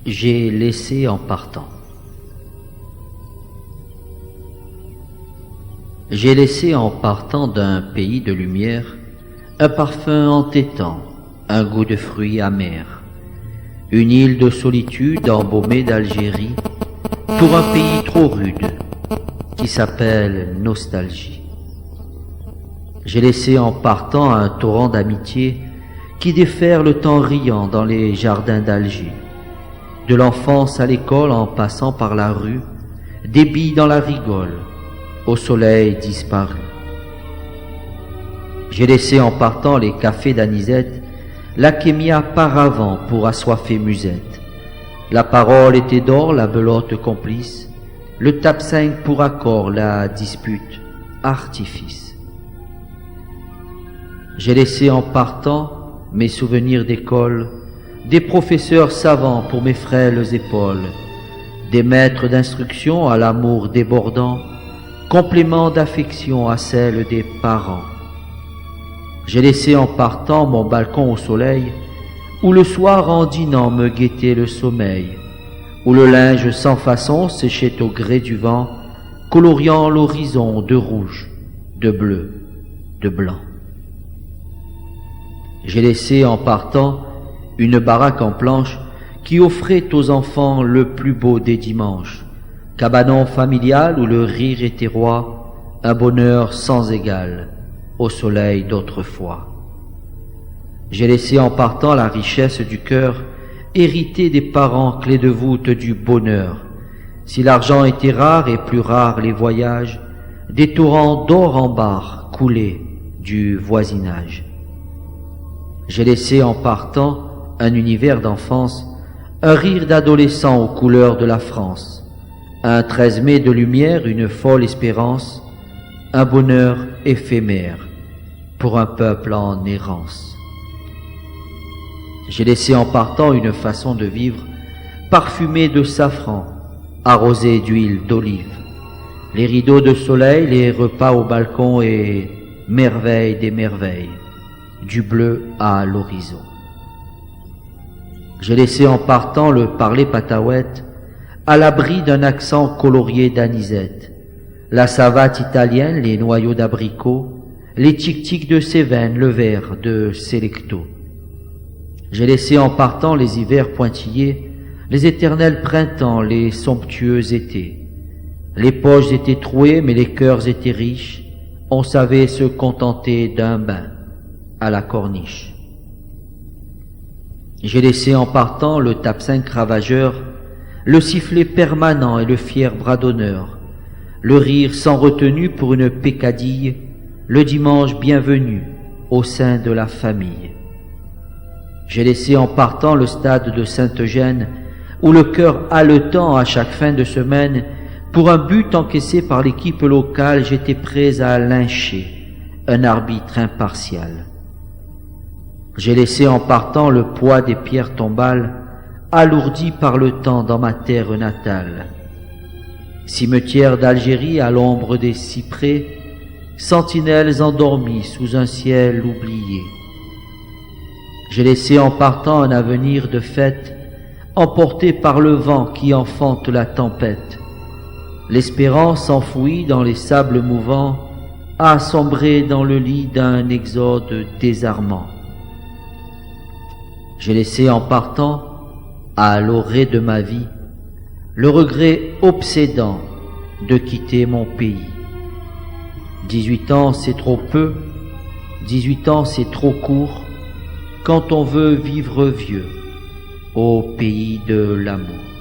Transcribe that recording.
J'ai laissé en partant. J'ai laissé en partant d'un pays de lumière un parfum entêtant, un goût de fruits amers, une île de solitude embaumée d'Algérie pour un pays trop rude qui s'appelle nostalgie. J'ai laissé en partant un torrent d'amitié qui déferle le temps riant dans les jardins d'Alger. De l'enfance à l'école en passant par la rue, des billes dans la rigole, au soleil disparu. J'ai laissé en partant les cafés d'anisette, la kémia paravent pour assoiffer musette. La parole était d'or, la belote complice, le tape-5 pour accord, la dispute, artifice. J'ai laissé en partant mes souvenirs d'école, des professeurs savants pour mes frêles épaules, des maîtres d'instruction à l'amour débordant, complément d'affection à celle des parents. J'ai laissé en partant mon balcon au soleil, où le soir en dînant me guettait le sommeil, où le linge sans façon séchait au gré du vent, coloriant l'horizon de rouge, de bleu, de blanc. J'ai laissé en partant une baraque en planche qui offrait aux enfants le plus beau des dimanches, cabanon familial où le rire était roi, un bonheur sans égal, au soleil d'autrefois. J'ai laissé en partant la richesse du cœur, héritée des parents, clé de voûte du bonheur. Si l'argent était rare et plus rare les voyages, des torrents d'or en barre coulaient du voisinage. J'ai laissé en partant un univers d'enfance, un rire d'adolescent aux couleurs de la France, un 13 mai de lumière, une folle espérance, un bonheur éphémère pour un peuple en errance. J'ai laissé en partant une façon de vivre parfumée de safran, arrosée d'huile d'olive, les rideaux de soleil, les repas au balcon et merveille des merveilles, du bleu à l'horizon. J'ai laissé en partant le parler pataouette à l'abri d'un accent colorié d'anisette, la savate italienne, les noyaux d'abricots, les tic-tics de Cévennes, le verre de Selecto. J'ai laissé en partant les hivers pointillés, les éternels printemps, les somptueux étés. Les poches étaient trouées, mais les cœurs étaient riches, on savait se contenter d'un bain à la corniche. J'ai laissé en partant le tape-5 ravageur, le sifflet permanent et le fier bras d'honneur, le rire sans retenue pour une pécadille, le dimanche bienvenu au sein de la famille. J'ai laissé en partant le stade de Sainte-Eugène, où le cœur haletant à chaque fin de semaine, pour un but encaissé par l'équipe locale, j'étais prêt à lyncher un arbitre impartial. J'ai laissé en partant le poids des pierres tombales, alourdi par le temps dans ma terre natale. Cimetière d'Algérie à l'ombre des cyprès, sentinelles endormies sous un ciel oublié. J'ai laissé en partant un avenir de fête, emporté par le vent qui enfante la tempête. L'espérance enfouie dans les sables mouvants a sombré dans le lit d'un exode désarmant. J'ai laissé en partant, à l'orée de ma vie, le regret obsédant de quitter mon pays. 18 ans c'est trop peu, 18 ans c'est trop court, quand on veut vivre vieux au pays de l'amour.